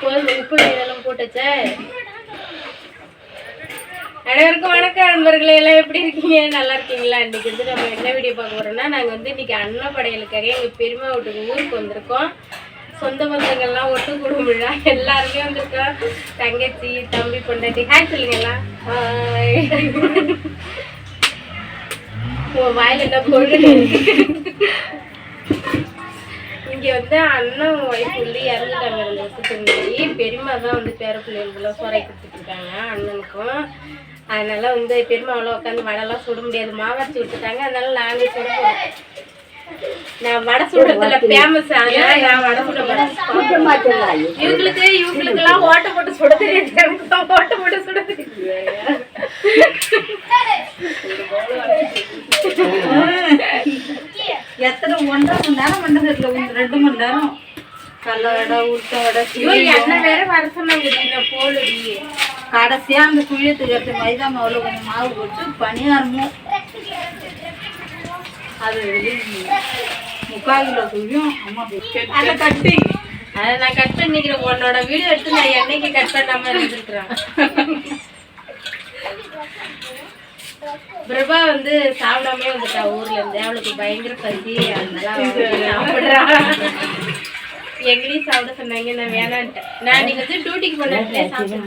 உப்பு இதெல்லாம் போட்டுச்சே. அனைவருக்கும் வணக்கம் நண்பர்களே, எல்லாம் எப்படி இருக்கீங்க? நல்லா இருக்கீங்களா? இன்னைக்கு வந்து நம்ம என்ன வீடியோ பார்க்க போறோம்னா, நாங்கள் வந்து இன்னைக்கு அன்னப்படையலுக்காக எங்கள் பெரியம்மா வீட்டுக்கு ஊருக்கு வந்திருக்கோம். சொந்த பந்தங்கள்லாம் ஒட்டு குடும்ப விழா எல்லாருமே வந்திருக்கோம். தங்கச்சி, தம்பி, பொண்டாட்டி. ஹாய் சொல்லுங்களா? உன் வாயில என்ன பொழுது? இங்கே வந்து அண்ணன் ஒய்ஃப் வந்து இறந்துட்டாங்க 2 வருஷத்துக்கு முன்னாடி. பெரியம்மா தான் வந்து பேர பிள்ளைகளுக்குலாம் சோறை கொடுத்துட்டு இருக்காங்க அண்ணனுக்கும். அதனால வந்து பெரியம்மாவில் உட்காந்து வடைலாம் சுட முடியாது, மாவரைச்சி விட்டுட்டாங்க. அதனால நாங்கள் சுட போகிறோம். நான் வடை சுடுறதுல ஃபேமஸ். அதனால நான் வடை சுட மாட்டேன். இவங்களுக்கெல்லாம் ஓட்டை போட்டு சுட தெரியாது, ஓட்டை போட்டு சுட தெரியாது. எத்தனை 1.5 மணி நேரம் பண்ணது இல்லை, 2 மணி நேரம். கடல வடை, உளுத்த வடை, என்ன வேற வர சொன்னாங்க போலடி. கடைசியாக அந்த குழியத்துக்கு எடுத்து மைதா மாவில் கொஞ்சம் மாவு போட்டு பணியாரமும் அது 3/4 கிலோ குழியும். அம்மா அதை கட்டி அதை நான் கட் பண்ணிக்கிறேன். உன்னோட வீடியோ எடுத்து நான் என்னைக்கு கட் பண்ணாம இருந்துருக்குறேன். பிரபா வந்து சாப்பிடாமே வந்துட்டா ஊர்ல இருந்து. அவளுக்கு பயங்கர பசி, அதனால எங்களையும் சாப்பிட சொன்னாங்க. நான் வேணான்ட்டேன். நான் நீங்க வந்து டியூட்டிக்கு போனே சாப்பிட்டேன்.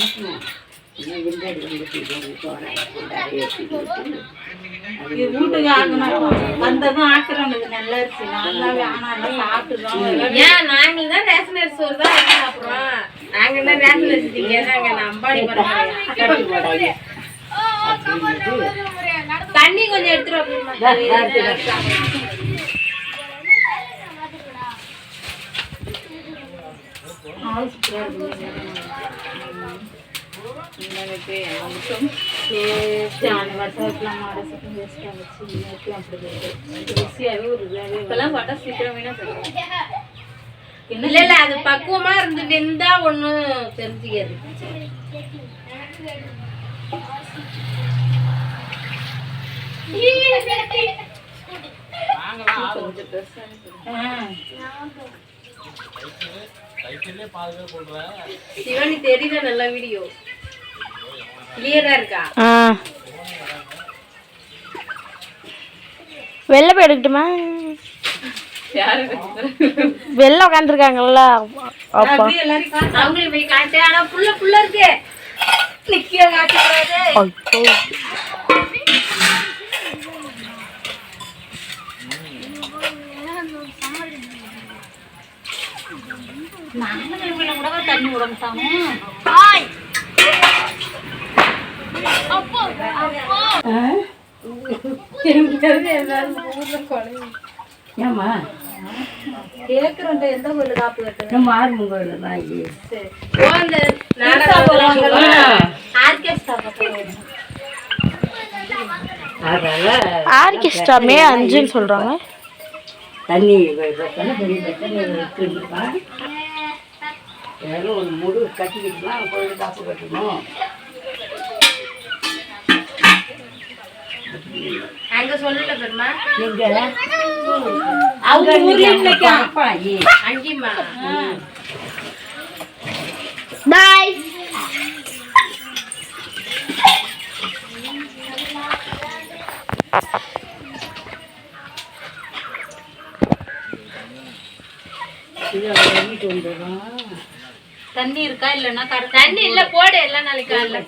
வீட்டுக்கு ஆகணும் வந்ததும் ஆக்குறவங்களுக்கு நல்லா இருந்துச்சு. நல்லா வேணாம் சாப்பிட்டுருக்கோம். ஏன் நாங்கள் தான் ரேஷன் அரிசி சோறு தான் சாப்பிட்றோம். நாங்கள் தான் ரேஷன் அரிசி திங்கிறாங்க. நான் அம்பாடி பண்ணுறேன். தண்ணி கொஞ்சம் எடுத்துரும். இல்ல இல்ல, அது பக்குவமா இருந்து வெந்தா ஒண்ணும் தெரிஞ்சுக்காது. சிவனி தெரியுதா? நல்ல வீடியோ கிளியரா இருக்கா? வெளில போய் எடுக்கட்டுமா? வெளில உட்காந்துருக்காங்கல்ல, அவங்களையும் போய் காட்டு. ஆனா புள்ள புள்ள இருக்கு, நிக்க காட்டுறாரு. கூட தண்ணி விடமாட்டாங்க. ஏமா கேக்குறேன், எந்த கோயில் காப்பு கட்டுங்க? மாறுமன் கோயில் தான். ஆர்கெஸ்ட்ராமே 5ன்னு சொல்றாங்க. தண்ணி பெரிய பிரச்சனை ஒரு முழு கட்டிக்கிட்டுலாம் கோயில் காப்பு கட்டணும். அங்க சொல்லல பெருமா, நீங்க அவங்க ஊர்ல அங்கிமா பாய். தண்ணி இருக்கா? இல்லைன்னா தண்ணி இல்ல, போடு. எல்லாம் நாளைக்கு காலைல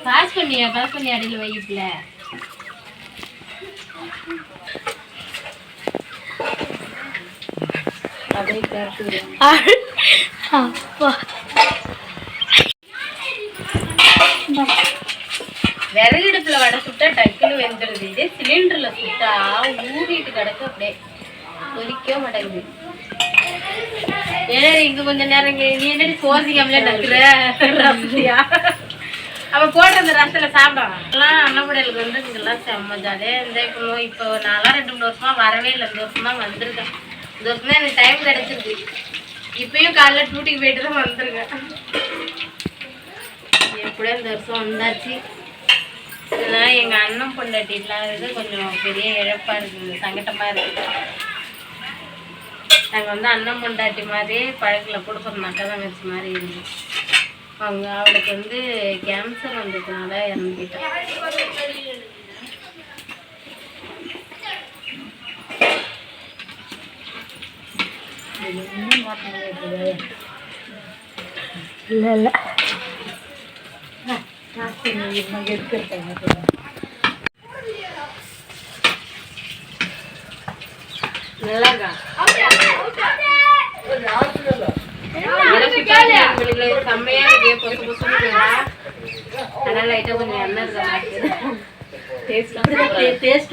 பாஸ் பண்ணி அடியில் வைக்கல. விறகுடுப்புல வடை சுட்டா டக்குன்னு வெந்துடுது. இதே சிலிண்டர்ல சுட்டா ஊறிட்டு கிடக்கு, அப்படியே கொதிக்க மாட்டேங்குது. ஏன்னா இங்க கொஞ்ச நேரம் நீ என்னடி சோசிக்காமலே நக்குற ரசத்தியா? அவ போடுற அந்த ரசத்துல சாப்பிடுவாங்க எல்லாம். அன்னப்படையலுக்கு வந்து இங்கெல்லாம் செம்ம ஜாலியாக இப்போ நான்லாம் 2-3 வருஷமா வரவே இல்லை. 2 வருஷமா வந்திருக்கேன். 2 வருஷம் தான் எனக்கு டைம் கிடைச்சிருக்கு. இப்பயும் காலைல டியூட்டிக்கு போயிட்டு தான் வந்திருக்கேன். எப்படியோ இந்த வருஷம் வந்தாச்சு. இதெல்லாம் எங்கள் அண்ணன் பொண்டாட்டி இல்லாதது கொஞ்சம் பெரிய இழப்பாக இருக்குது, சங்கட்டமாக இருக்குது. நாங்கள் வந்து அண்ணன் பொண்டாட்டி மாதிரி பழக்கில் கொடுக்குறோம் அக்கா தங்கச்சி மாதிரி இருந்து அவளுக்கு வந்து கேன்சர் வந்ததுனால இறந்துக்கிட்டேன். இல்லை இல்லை நல்லா இருக்கா? செம்மையா இருக்கே, பொசு பொசுன்னு இருக்கா? ஆனா லைட்டா கொஞ்சம் எண்ணெய் இருக்க மாதிரி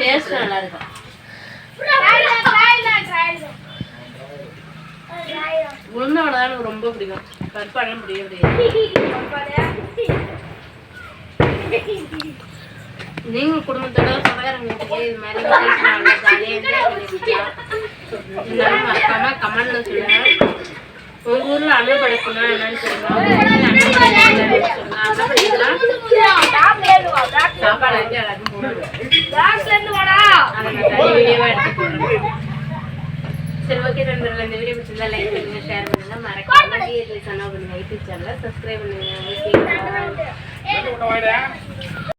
டேஸ்ட் நல்லா இருக்கும். உளுந்த வடை தான் எனக்கு ரொம்ப பிடிக்கும், பருப்பு அடம் பிடிக்கவே நீங்க குடும்பத்தோட சொந்தக்காரங்க இது மாதிரி மறக்காம கமெண்ட்ல சொல்லுங்க. உங்க ஊர்ல அண்ணன் படைப்புனா என்னன்னு சொல்லுங்க. சாப்பாடு வந்து எல்லாருக்கும் போடுங்க. வீடியோவா எடுத்து போடுறேன். சரி, ஓகே நண்பர்கள், இந்த வீடியோ பிடிச்சிருந்தா லைக் பண்ணுங்க, ஷேர் பண்ணுங்க, மறக்காம யூடியூப் சேனலை சப்ஸ்கிரைப் பண்ணுங்க.